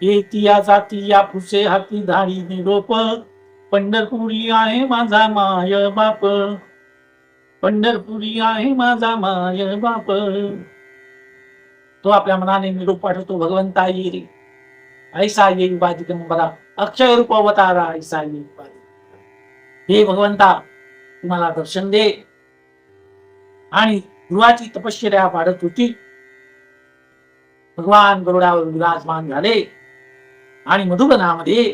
येती या जाती या फुसे हाती धाडी निरोप, पंढरपुरी आहे माझा माय बाप, पंढरपुरी आहे माझा माय बाप. तो आपल्या मनाने निरोप पाठवतो, भगवंता येईल ऐसा येईल बाधिकंबरा, अक्षय रूप अवतारा ऐसा येईल बाधिक. हे भगवंता तुम्हाला दर्शन दे. आणि ध्रुवाची तपश्चर्या वाढत होती. भगवान गरुडावर विराजमान झाले आणि मधुबनामध्ये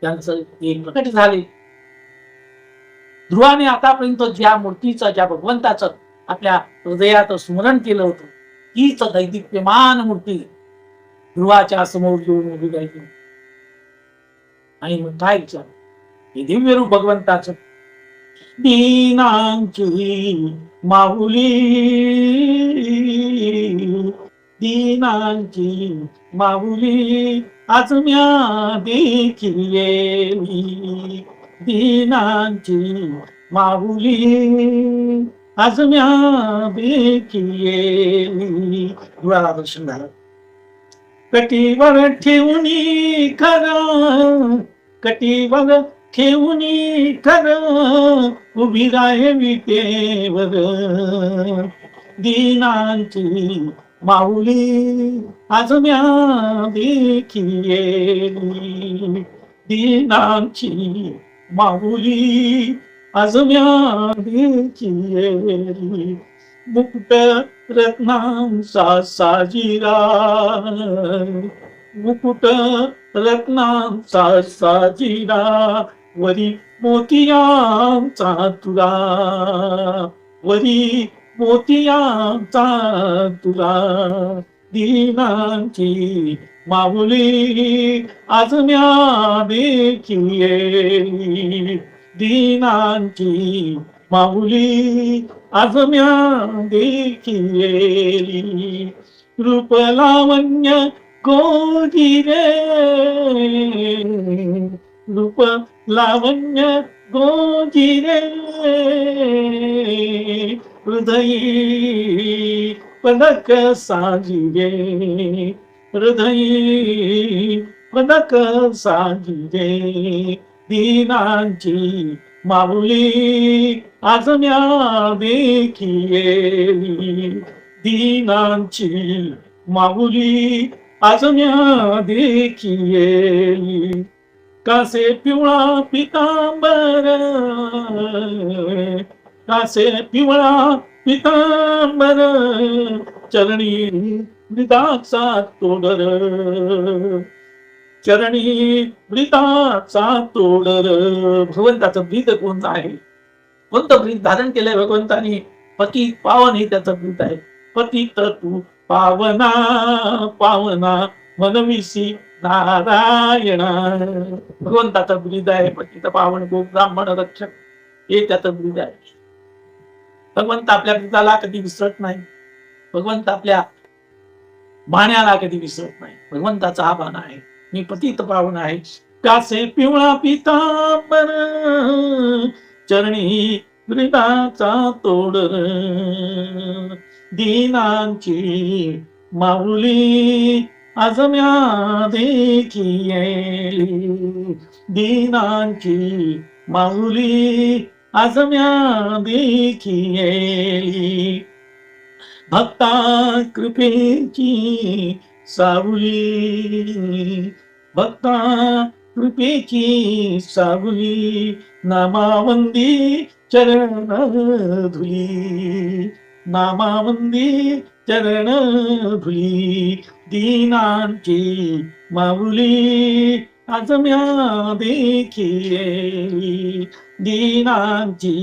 त्यांचं एक प्रकट झाले. ध्रुवाने आतापर्यंत ज्या मूर्तीचं, ज्या भगवंताचं आपल्या हृदयात स्मरण केलं होतं, हीच दैदिप्यमान मूर्ती ध्रुवाच्या समोर येऊन उभी राहिली. आणि मग काय विचार, हे दिव्य रूप भगवंताचं. दीनांची माऊली, दीनांची माऊली आज म्या देखिली, दीनांची माऊली आज म्या देखिली. डोळ्याला दर्शन झालं. कटीवर ठेवणी खरं, कटीवर ठेवणी खरं उभी राहे विटेवर, दीनांची माऊली आज म्या देखिली, दीनांची माऊली आज म्या देखिली. मुकुट रत्नांचा साजिरा, मुकुट रत्नांचा साजिरा वरी मोतियांचा तुरा, वरी मोतियांचा तुरा, दीनांची माऊली आज म्या देखिली, दीनांची माऊली आज म्या देखिली. रूप लावण्य गोजिरे, रूप लावण्य गोजिरे हृदयी पदक साजिरे, हृदयी पदक साजिरे, दीनांची माऊली आज म्या देखिली, दीनांची माऊली आज म्या देखिली. कासे पिवळा पितांबर, कासे पिवळा पितांबर चरणी मृदाचा तोडर, चरणी मृदाचा तोडर. भगवंताचं ब्रीद कोणतं आहे, कोणतं ब्रीद धारण केलंय भगवंतानी? पतित पावन हे त्याचं ब्रीद आहे. पतित तू पावना पावना मनविसी नारायणा, भगवंताचं ब्रीद आहे. पतित पावन गो ब्राह्मण रक्षक हे त्याचं ब्रीद आहे. भगवंत आपल्या ब्रीदाला कधी विसरत नाही, भगवंत आपल्या बाण्याला कधी विसरत नाही. भगवंताचा हा बाणा आहे, मी पतित पावन आहे. कासे पिवळा पितांबर चरणी मृदाचा तोडर, दीनांची माऊली आज म्या देखिली, दीनांची माऊली आज म्या देखिली. भक्ता कृपेची सावली, भक्ता कृपेची सावली नामावंदी चरण धुली, नामावंदी चरण धुली, दीनांची माऊली आज म्या देखिली, दीनांची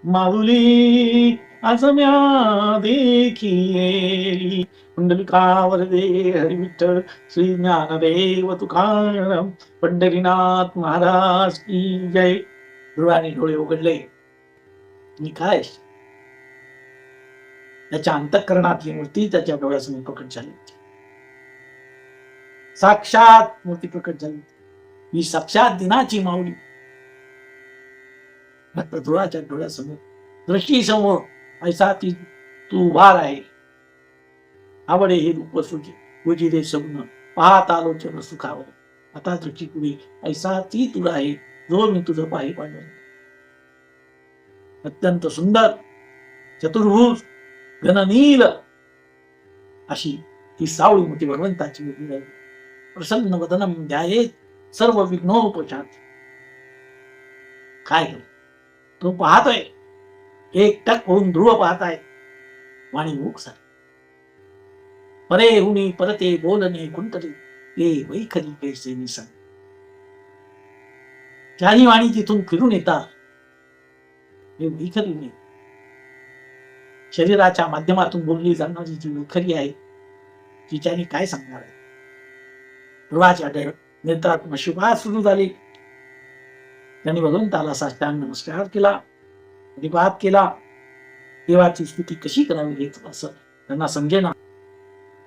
माऊली आज म्या देखिली. पुंडलिकावर दे हरी विठ्ठल श्री ज्ञानदेव तुकाराम पंढरीनाथ महाराज की जय. डोळ्याने डोळे उघडले मी काय, त्याच्या अंतःकरणातली मूर्ती त्याच्या डोळ्यासमोर प्रकट झाली, साक्षात मूर्ती प्रकट झाली. ही साक्षात दिनाची माऊली मात्र डोळ्याच्या डोळ्यासमोर, दृष्टी समोर ऐसा ती तू उभार आहे. आवडे हे रूप सुखी उजिरे सगुण पाहत आलोचन सुखावर, आता दृष्टी पुढे ऐसा ती तुला आहे जो मी तुझं पाही पाडलं. अत्यंत सुंदर चतुर्भुज घननील अशी ही सावळी मोठी भगवंताची उभी राहिली. प्रसन्न वदनम ध्यायेत सर्व विघ्नोपशांत. काय तो पाहतोय, एकटक होऊन ध्रुव पाहताय, वाणी मुख सारी परे हुनी परते बोलणे कुंतले ते वैखरी कैसे निसन. चारी वाणी तिथून फिरून येतात, हे वैखरी नाही. शरीराच्या माध्यमातून बोलली जाणारी जी मुखरी आहे तिच्याने काय सांगणार आहे. ध्रुवाच्या नेत्रात अश्रुपात सुरू झाली. त्यांनी भगवंताला साष्टांग नमस्कार केला, प्रतिपाद केला. देवाची स्तुती कशी करावी हेच असं त्यांना समजेना.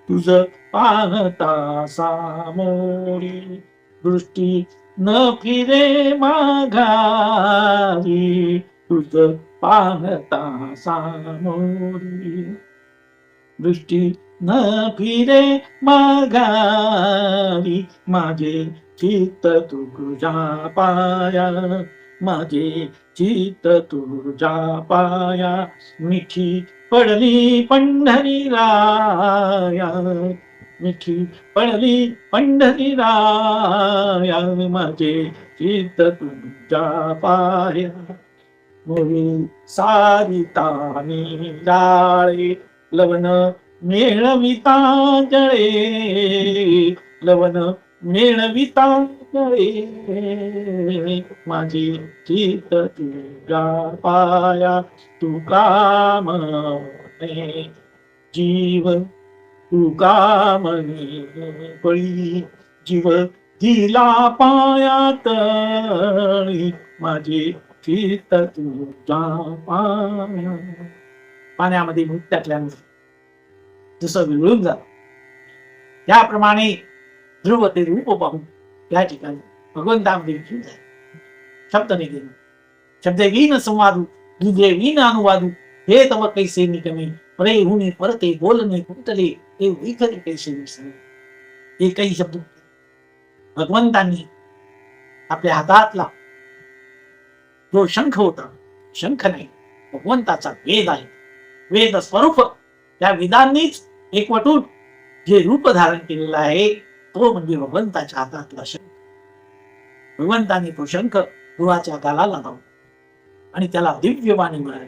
तुझ पाहता सामोरी दृष्टी न फिरे माघारी, तुझ पाहता सामोरी दृष्टी न फिरे माघारी, माझे चित्त तुझ्या पाया, माझे चित्त तुझ्या पाया, मिठी पडली पंढरी राया, मिठी पडली पंढरी राया, माझे चित्त तुझ्या पाया. मोरी सारिता निराळे लवण मेळविता जळे, लवण मेळविता जळे, माझी चित्त तुझ्या पाया. तू कामने जीव, तू कामने बळी, जीव दिला पायात, माझी चित्त तुझ्या पाया. पाण्यामध्ये मीठ टाकल्यानंतर जसं विळून जात त्याप्रमाणे ध्रुव ते रूप पाहून त्या ठिकाणी भगवंतामध्ये विचून जाईल. शब्द नाही गेले, शब्द विन संवादू दुजे विन अनुवादू, हे तव कैसे निकमे परे हुने परते बोलणे कुंटले, ते विखरे कैसे विसरे. एकही शब्द भगवंतांनी आपल्या हातातला जो शंख होता, शंख नाही भगवंताचा वेद आहे, वेद स्वरूप, त्या वेदांनीच एकवटून जे रूप धारण केलेलं आहे तो म्हणजे भगवंताच्या हातातला शंख. भगवंताने तो शंख ध्रुवाच्या गालाला लावला आणि त्याला दिव्यवाणी मिळाली.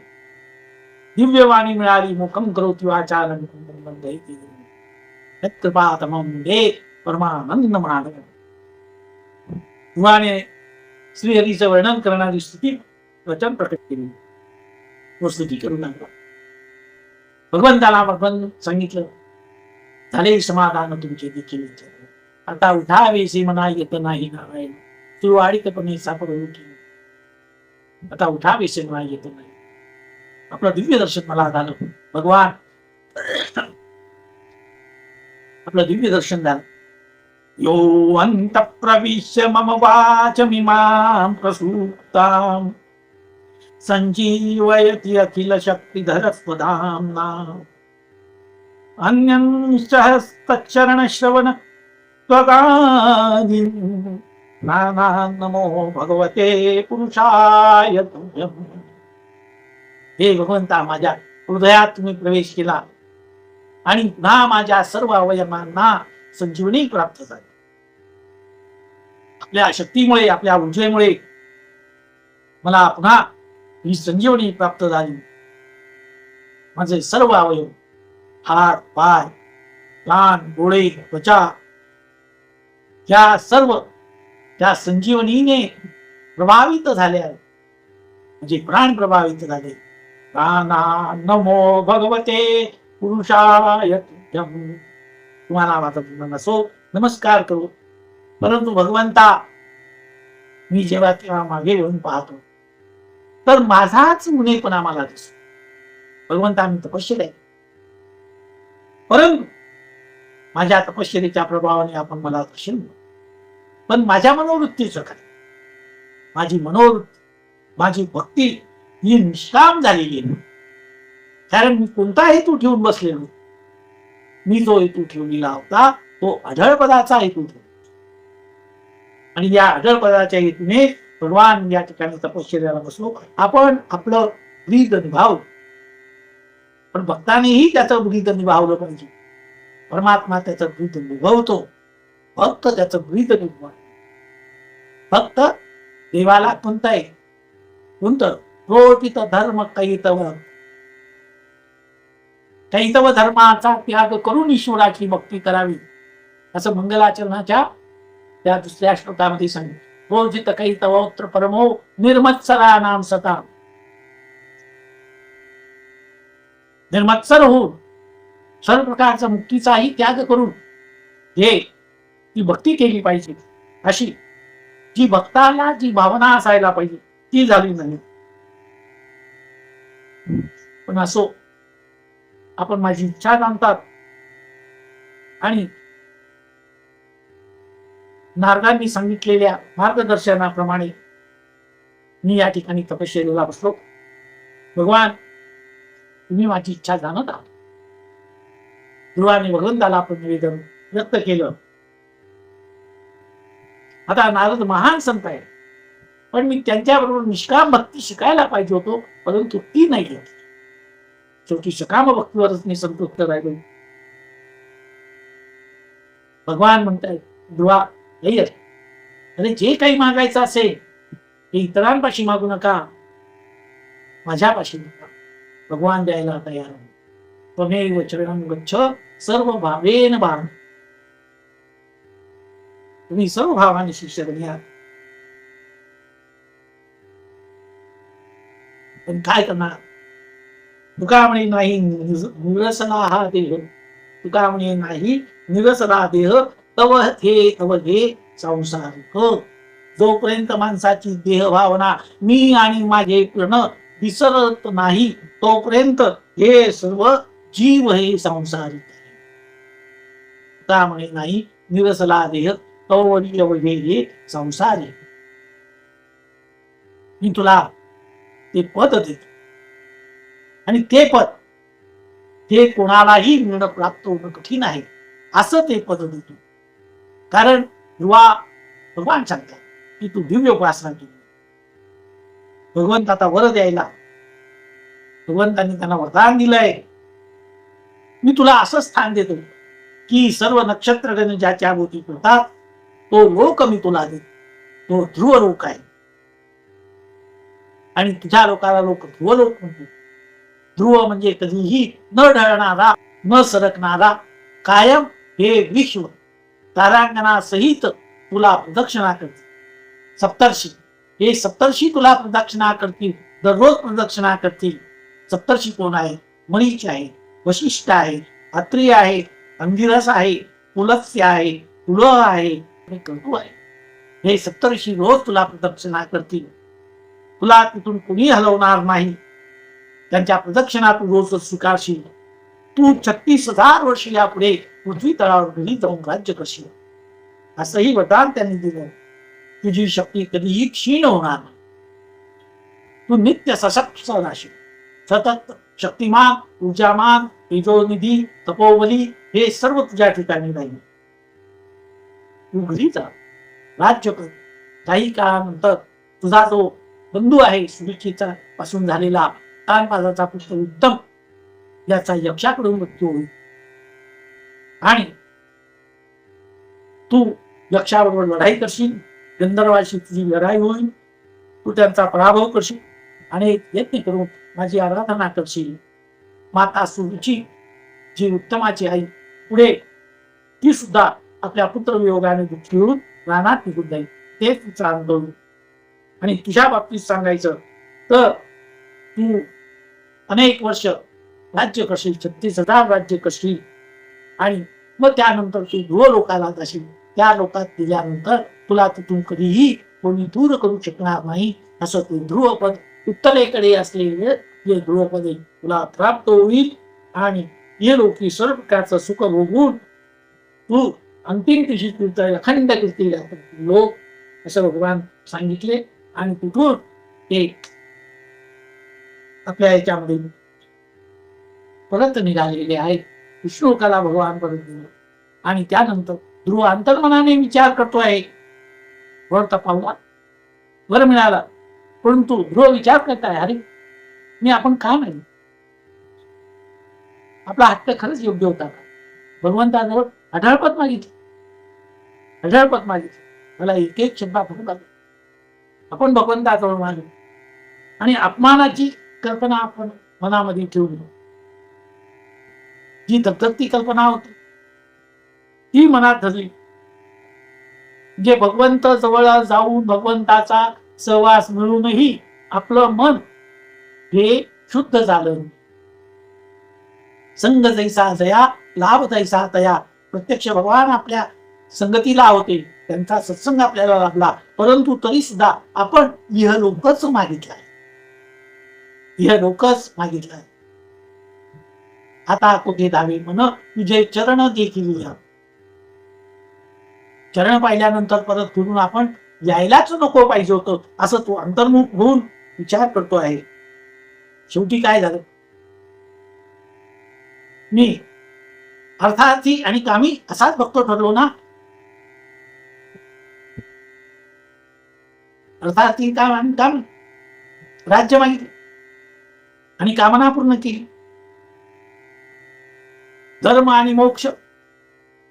दिव्यवाणी मिळाली. मुखम करोति वाचालं कृपातमं दे परमानंद म्हणाल. ध्रुवाने श्रीहरीचं वर्णन करणारी स्तुती वचन प्रकट केली. तो स्तुती करू लागला. भगवंताला भगवंत सांगितलं, झाले समाधान तुमचे देखील, आता उठावेसे मना येत नाही नारायण, तू वाढीतपणे सापडून उठी, आता उठावेसे मना येत नाही. आपलं दिव्य दर्शन मला झालं. भगवान आपलं दिव्य दर्शन झालं. यो अंत प्रविश्य मम वाचमिमां प्रसूक्तां संजीवयति अखिल शक्तिधर स्वधाम्ना. अन्यंश्चरण श्रवण त्वगादीन् नाना नमो भगवते पुरुषाय तुभ्यं. हे भगवंता, माझ्या हृदयात तुम्ही प्रवेश केला आणि पुन्हा माझ्या सर्व अवयवांना संजीवनी प्राप्त झाली. आपल्या शक्तीमुळे, आपल्या ऊर्जेमुळे मला पुन्हा ही संजीवनी प्राप्त झाली. माझे सर्व अवयव, हात, पाय, कान, डोळे, त्वचा, या सर्व त्या संजीवनीने प्रभावित झाले आहे, म्हणजे प्राण प्रभावित झाले. प्राणा नमो भगवते पुरुषाय तुभ्यं. तुम्हाला माझा नसो नमस्कार करू, परंतु भगवंता, मी जेव्हा तेव्हा मागे येऊन पाहतो तर माझाच उणेपणा मला दिसतो. भगवंता, मी तपश्चर्या आहे, परंतु माझ्या तपश्चर्याच्या प्रभावाने आपण मला दर्शन, पण माझ्या मनोवृत्तीचं काय, माझी मनोवृत्ती, माझी भक्ती ही निष्काम झालेली आहे. कारण मी कोणता हेतू ठेवून बसलेलो, मी जो हेतू ठेवलेला होता तो अढळपदाचा हेतू ठेवला आणि या अढळपदाच्या हेतूने भगवान या ठिकाणी तपश्चर्याला बसलो. आपण आपलं ब्रीद निभावलं, पण भक्तानेही त्याचं ब्रीद निभावलं पाहिजे. परमात्मा त्याचं ब्रीद निभवतो, भक्त त्याचं ब्रीद निभव. फक्त देवाला कोणतं आहे, कोणतं प्रोटित धर्म कैतव, कैतव धर्माचा त्याग करून ईश्वराची भक्ती करावी, असं मंगलाचरणाच्या त्या दुसऱ्या श्लोकामध्ये सांगितलं. प्रोजित कैतवोत्र परमो निर्मत्सराणाम सता. निर्मत्सर होऊन सर्व प्रकारचा मुक्तीचाही त्याग करून ती भक्ती केली पाहिजे. अशी जी भक्ताला जी भावना असायला पाहिजे ती झाली नाही. पण असो, आपण माझी इच्छा जाणतात आणि नारदांनी सांगितलेल्या मार्गदर्शनाप्रमाणे मी या ठिकाणी तपश्चर्येला बसलो. भगवान, तुम्ही माझी इच्छा जाणत आहात. ध्रुवाने भगवंताला आपण निवेदन व्यक्त केलं. आता नारद महान संत आहे, पण मी त्यांच्याबरोबर निष्काम भक्ती शिकायला पाहिजे होतो, परंतु ती नाही घेतली. शेवटी सकाम भक्तीवरच मी संतुष्ट राहिलो. भगवान म्हणताय, ध्रुवा अरे जे काही मागायचं असेल ते इतरांपाशी मागू नका, माझ्यापाशी नका. भगवान द्यायला तयार आहे. त्वमेव चरणं गच्छ सर्व भावेन भाव. तुम्ही सर्व भावाने शिष्य बना. पण काय करणार? तुका म्हणे नाही निरसला हा देह. तुका म्हणे नाही निरसला देह तव हे संसारिक. जोपर्यंत माणसाची देह भावना मी आणि माझे प्रण विसरत नाही, तोपर्यंत हे सर्व जीव हे संसारिक आहे. तुका म्हणे नाही निरसला देह तव हे संसारिक. मी तुला ते पद देतो आणि ते पद हे कोणालाही मिळणं प्राप्त होणं कठीण आहे, असं ते पद देतो. कारण भगवान सांगतात की तू दिव्य उपासना केली. भगवंत आता वर द्यायला, भगवंतांनी त्यांना वरदान दिलंय. मी तुला असं स्थान देतो की सर्व नक्षत्रगण ज्याच्या भोवती फिरतात तो लोक मी तुला देतो. तो ध्रुव लोक आहे आणि तुझ्या लोकाला लोक ध्रुव लोक म्हणतो. ध्रुव म्हणजे कधीही न ढळणारा, न सरकणारा, कायम हे विश्व तारांगणा सहित तुला प्रदक्षिणा करतील. सप्तर्षी हे सप्तर्षी तुला प्रदक्षिणा करतील, दररोज प्रदक्षिणा करतील. सप्तर्षी कोण आहे? मरीच आहे, वशिष्ठ आहे, अत्रि आहे, अंगिरस आहे, पुलत्स्य आहे, पुलह आहे आणि क्रतू आहे. हे सप्तर्षी रोज तुला प्रदक्षिणा करतील. तुला तिथून कुणी हलवणार नाही. त्यांच्या प्रदक्षिणा तू रोज स्वीकारशील. तू 36,000 वर्ष यापुढे पृथ्वी तळावर घरी जाऊन राज्य करशील, असंही वरदान त्यांनी दिलं. तुझी शक्ती कधीही क्षीण होणार नाही. तू नित्य सशक्त राहशील. सतत शक्तिमान, ऊर्जामान, तेजोनिधी, तपोबली हे सर्व तुझ्या ठिकाणी राहील. तू घरी जा, राज्य कर. काही काळानंतर तुझा जो बंधू आहे सुरुचीचा पासून झालेला तानबाजाचा पुत्र उत्तम याचा यक्षाकडून मृत्यू होईल आणि तू यक्षाबरोबर लढाई करशील. गंधर्वाशी तुझी लढाई होईल. तू त्यांचा पराभव करशील आणि यत्न करून माझी आराधना करशील. माता सुरुची जी उत्तमाची आई पुढे ती सुद्धा आपल्या पुत्र वियोगाने दुःखी होऊन रानात निघून जाईल. ते तुझा अनुभव. आणि तुझ्या बाबतीत सांगायचं तर तू अनेक वर्ष राज्य करशील, 36,000 राज्य करशील आणि मग त्यानंतर तू ध्रुव लोकाला जाशील. त्या लोकात गेल्यानंतर तुला तिथून कधीही कोणी दूर करू शकणार नाही. असं ते ध्रुवपद उत्तरेकडे असलेले हे ध्रुवपदे तुला प्राप्त होईल आणि हे लोकी सर्व प्रकारचं सुख भोगून तू अंतिम तिथी अखंड कीर्ती लोक असं भगवान सांगितले. आणि तिथून ते आपल्या याच्यामध्ये परत निघालेले आहेत. विष्णुकाला भगवान परत दिलं आणि त्यानंतर ध्रुव अंतर्मनाने विचार करतो आहे. वर तपावला, वर मिळाला, परंतु ध्रुव विचार करताय, अरे मी आपण का नाही? आपला हट्ट खरंच योग्य होता का? भगवंताजवळ अढळपत मागितली, अढळपत मागितली. मला एक एक शब्द आपण भगवंताजवळ मागलो आणि अपमानाची कल्पना आपण मनामध्ये ठेवली. जी धगधगती कल्पना होती ती मनात धरली. जे भगवंत जवळ जाऊन भगवंताचा सहवास मिळूनही आपलं मन हे शुद्ध झालं. संग जैसा जया लाभ तैसा तया. प्रत्यक्ष भगवान आपल्या संगतीला होते, त्यांचा सत्संग आपल्याला लाभला, परंतु तरी सुद्धा आपण इहलोकच मागितलाय, इहलोकच मागितलाय. आता कुठे धावे मन तुझे चरण देखील या. चरण पाहिल्यानंतर परत फिरून आपण यायलाच नको पाहिजे होतं, असं तो अंतर्मुख होऊन विचार करतो आहे. शेवटी काय झालं, मी अर्थार्थी आणि कामी असाच भक्त ठरलो ना. अर्थार्थी काम आणि काम राज्य मागितले आणि कामना पूर्ण केली. धर्म आणि मोक्ष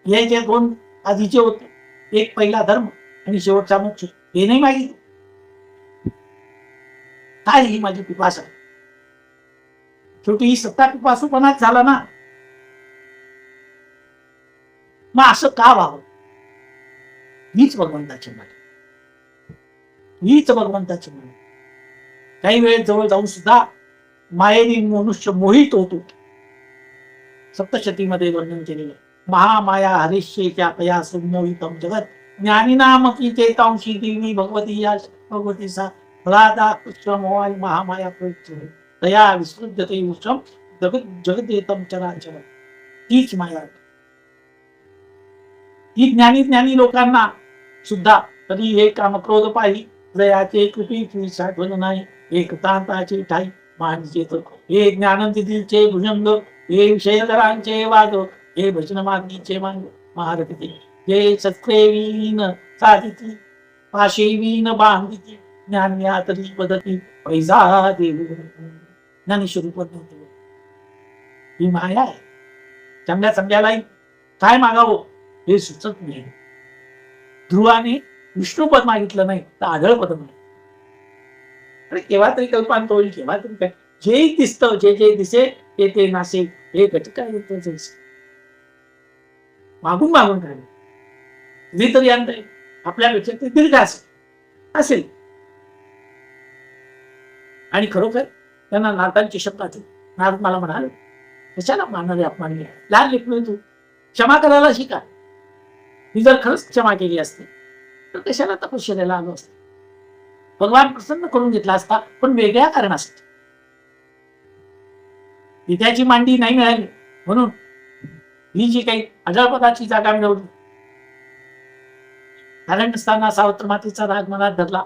हे जे दोन आधीचे होते, एक पहिला धर्म आणि शेवटचा मोक्ष, हे नाही मागितले. काय ही माझी पिपासा. शेवटी ही सत्ता पिपासूपणाच झाला ना. मग असं का व्हावं. हीच भगवंताची माया, हीच भगवंताची माया. काही वेळ जवळ जाऊन सुद्धा मायेने मनुष्य मोहित होतो. सप्तशतीमध्ये वर्णन केलेलं. महामाया हरिष्येच्या पया सुमोहितम जगत ज्ञानीनामकी चेतांशी देवी भगवती या भगवती सा फलादा कृष्ण मोहाय महामाया प्रयुक्त तया विसृज्यते विश्वम जगत जगदेतम चराचर. तीच माया. ही ज्ञानी लोकांना सुद्धा कधी हे कामक्रोध पाही दयाचे कृपी साठवण नाही. एक तांताचे ठाई मानचे हे ज्ञाननिधीचे भुजंग, हे विषयधरांचे वाद, हे भजन मागीचे मांग महारथी, हे सत्सेवीन साधिती पाशेवीन बांधिती ज्ञान्यातरी पद्धती पैसा देव ज्ञानेश्वरी पद्धती. ही माया आहे. चांगल्या चांगल्यालाही काय मागावं हे सुचत नाही. ध्रुवाने विष्णुपद मागितलं नाही तर आढळ पद नाही. अरे केव्हा तरी कल्पांत होईल, केव्हा तरी काय. जे दिसतं, जे जे दिसे ते ते नासे, हे घटका मागून मागून राहिले. कधीतरी अंत आपल्यापेक्षा ते दीर्घ असेल. आणि खरोखर त्यांना नाथांची शब्द आली. नाथ मला म्हणाले, कशाला मानणारे अपमान घ्या, लहान लेखू तू क्षमा करायला शिका. मी जर खरंच क्षमा केली असती तर कशाला तपश्चर्याला आलो असतो. भगवान प्रसन्न करून घेतला असता, पण वेगळ्या कारणासाठी. विद्याची मांडी नाही मिळाली म्हणून ही जी काही अजळपदाची जागा मिळवली. कारण नसताना सावत्र मातेचा राग मनात धरला.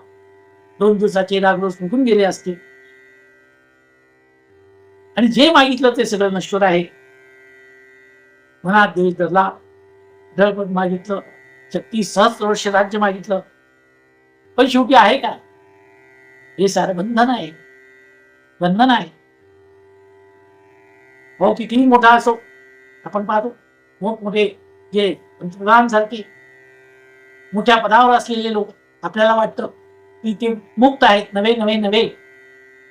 2 दिवसाचे राग रोज निघून गेले असते. आणि जे मागितलं ते सगळं नश्वर आहे. मनात देश धरला, दळपद मागितलं, 36 सहस्र वर्ष राज्य मागितलं, पण शेवटी आहे का. हे सारं बंधन आहे, बंधन आहे. भाऊ कितीही मोठा असो, आपण पाहतो मोठमोठे जे पंतप्रधानांसारखे मोठ्या पदावर असलेले लोक, आपल्याला वाटतं की ते मुक्त आहेत. नवे नवे नवे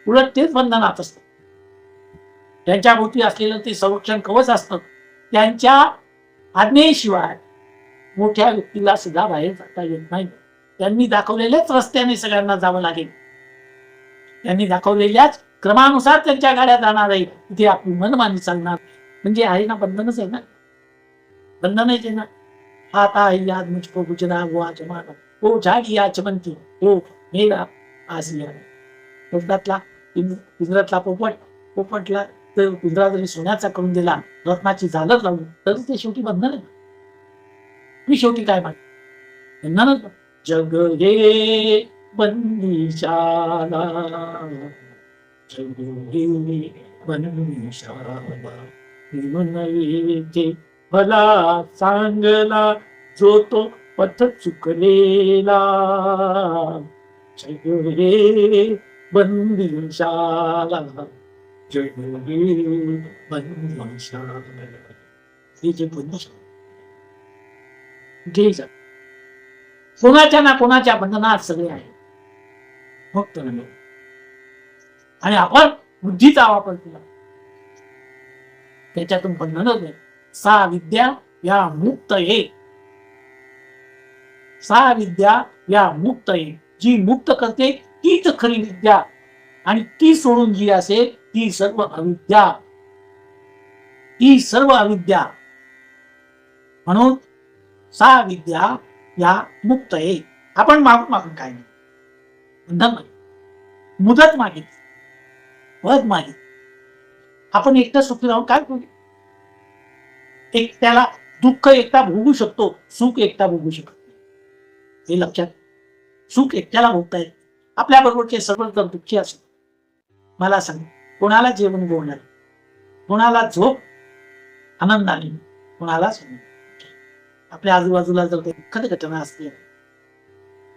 उलट तेच बंधनात असतं. त्यांच्या भोवती असलेलं ते संरक्षण कवच असतं. त्यांच्या आज्ञेशिवाय मोठ्या व्यक्तीला सुद्धा बाहेर जाता येत नाही. त्यांनी दाखवलेल्याच रस्त्याने सगळ्यांना जावं लागेल. त्यांनी दाखवलेल्याच क्रमानुसार त्यांच्या गाड्या जाणार आहे. तिथे आपली मनमानी चालणार. म्हणजे आहे ना, बंधनच आहे ना, बंधनच आहे ना. आता याद मुझको गुजरा वो आज माना, वो झाडी या चमनती, हो मेरा आसिया. पिंजरातला पोपटला तर पिंजरा जरी सोन्याचा करून दिला, रत्नाची झालर लावली, तर ते शेवटी बंधन आहे. मी शेवटी काय माग बंधनच. जग हे बंदिशाला, जग हे बंदिशाला, नव्हे भला चांगला जो तो पथ चुकलेला. जग हे बंदिशाला, जग हे बंदिशाला. हे जे बंदिशाला कोणाच्या ना कोणाच्या बंधनात सगळे आहे. फक्त नव्हे. आणि आपण बुद्धीचा वापर केला, त्याच्यातून बंधनच नाही. सा विद्या या मुक्त ये, सा विद्या या मुक्त ये. जी मुक्त करते तीच खरी विद्या, आणि ती सोडून जी असेल ती सर्व अविद्या. ही सर्व अविद्या, म्हणून सा विद्या या मुक्त आहे. आपण मागून काय नाही, बंधन नाही, मुदत मागितली, पद मागितली. आपण एकटं सुखी राहून काय करू? एकट्याला दुःख एकटा भोगू शकतो, सुख एकटा भोगू शकत नाही. हे लक्षात. सुख एकट्याला भोगता येत. आपल्या बरोबरचे सर्व जर दुःखी असत, मला सांग, कोणाला जेवण गोडणार, कोणाला झोप आनंदाने, कोणालाच नाही. आपल्या आजूबाजूला जर काही दुःखद घटना असतील,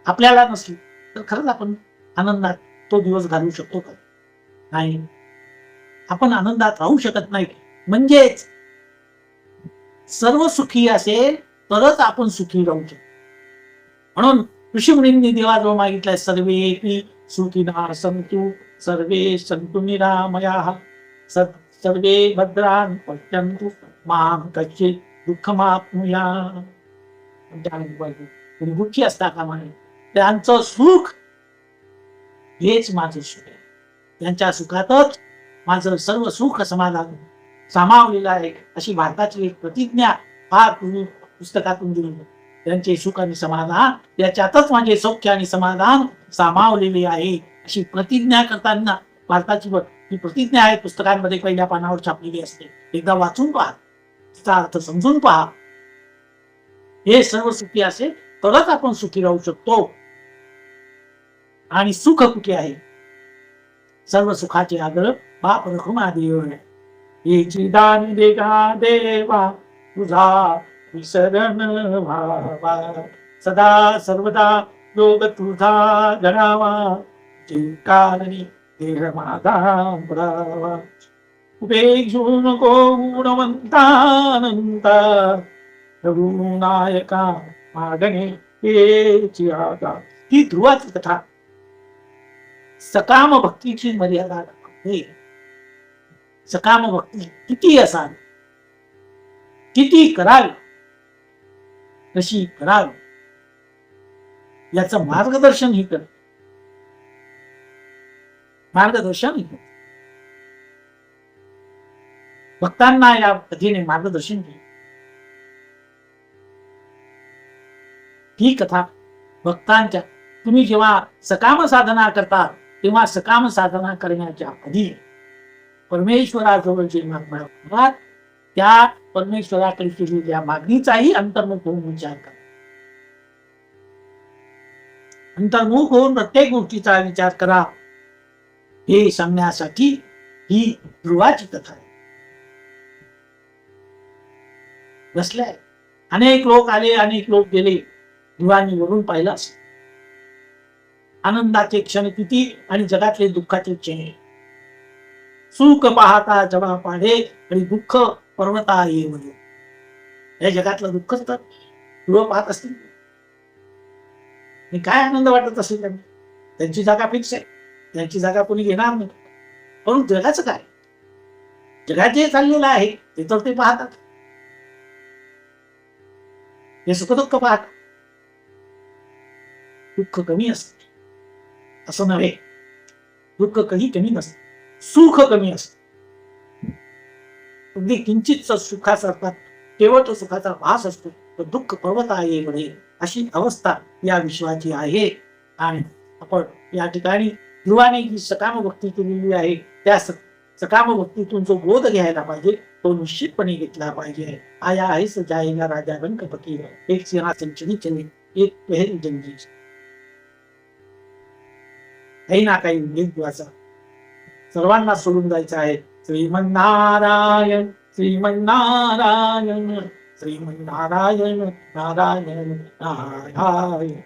आपल्याला नसली, तर खरंच आपण आनंदात तो दिवस घालवू शकतो का? नाही. आपण आनंदात राहू शकत नाही. म्हणजेच सर्व सुखी असेल तरच आपण सुखी राहू शकतो. म्हणून ऋषीमुनींनी देवाजवळ मागितलंय, सर्वे सुखिनः सन्तु सर्वे सन्तु निरामयाः सर्वे भद्राणि पश्यन्तु मा कश्चित् दुःखमाप्नुयात्. दुःखी असता कामा नये. त्यांचं सुख हेच माझं सुख आहे. त्यांच्या सुखातच माझं सर्व सुख समाधान सामावलेलं आहे, अशी भारताची एक प्रतिज्ञा फार पूर्वी पुस्तकातून दिली. त्यांचे सुख आणि समाधान त्याच्यातच माझे सौख्य आणि समाधान सामावलेले आहे, अशी प्रतिज्ञा करताना भारताची ही प्रतिज्ञा आहे, पुस्तकांमध्ये पहिल्या पानावर छापलेली असते. एकदा वाचून पहा, तिचा अर्थ समजून पहा. हे सर्व सुखी असेल तरच आपण सुखी राहू शकतो. आणि सुख कुठे आहे? सर्व सुखाचे आग्रह बाप रखुमादेव. याची दान दे गा देवा तुझा विसरण व्हावा, सदा सर्वदा योग तुझा गणावा, चिरकाली देह माझा पुरावा. उपेक्षू नको गुणवंतानंता, रघुनायका मागणे हेची आगा. ही ध्रुवाची कथा. सकाम भक्तीची मर्यादा दाखवते. सकाम भक्ती किती असावी, किती करावी, कशी करावी, याचं मार्गदर्शन ही करते. मार्गदर्शन ही करते. भक्तांना या कथेने मार्गदर्शन केले. ही कथा भक्तांच्या, तुम्ही जेव्हा सकाम साधना करता तेव्हा सकाम साधना करण्याच्या आधी परमेश्वराजवळ जे मागणार त्या परमेश्वराकडे केलेल्या मागणीचाही अंतर्मुख होऊन विचार करा. अंतर्मुख होऊन प्रत्येक गोष्टीचा विचार करा, हे सांगण्यासाठी ही ध्रुवाची कथा आहे. बसलाय, अनेक लोक आले, अनेक लोक गेले, ध्रुवानी वरून पाहिलं असेल. आनंदाचे क्षण किती आणि जगातले दुःखाचे क्षण. सुख पाहता जवा पाढे आणि दुःख पर्वता ये म्हणे. या जगातलं दुःखच तर ध्रुव पाहत असतील. काय आनंद वाटत असेल त्यांना? त्यांची जागा फिक्स आहे, त्यांची जागा कोणी घेणार नाही. पण जगाचं काय? जगात जे चाललेलं आहे ते तर ते पाहतात. हे सुख दुःख पाहतात. दुःख कमी असत असं नव्हे, दुःख कधी कमी नसत, सुख कमी असत. अगदी किंचित सुखाचा केवळ तो सुखाचा भास असतो, तर दुःख पर्वत आहे म्हणे, अशी अवस्था या विश्वाची आहे. आणि आपण या ठिकाणी ध्रुवाने जी सकाम भक्ती केलेली आहे, त्या सकाम भक्तीतून जो बोध घ्यायला पाहिजे तो निश्चितपणे घेतला पाहिजे. आया आहे सजाएगा राजा रंग फकीर, एक सिंहासन चली चले, एक पहरी जंगी. काही ना काही उल्लेख सर्वांना सोडून जायचं आहे. श्रीमन्नारायण श्रीमन्नारायण श्रीमन्नारायण नारायण नारायण.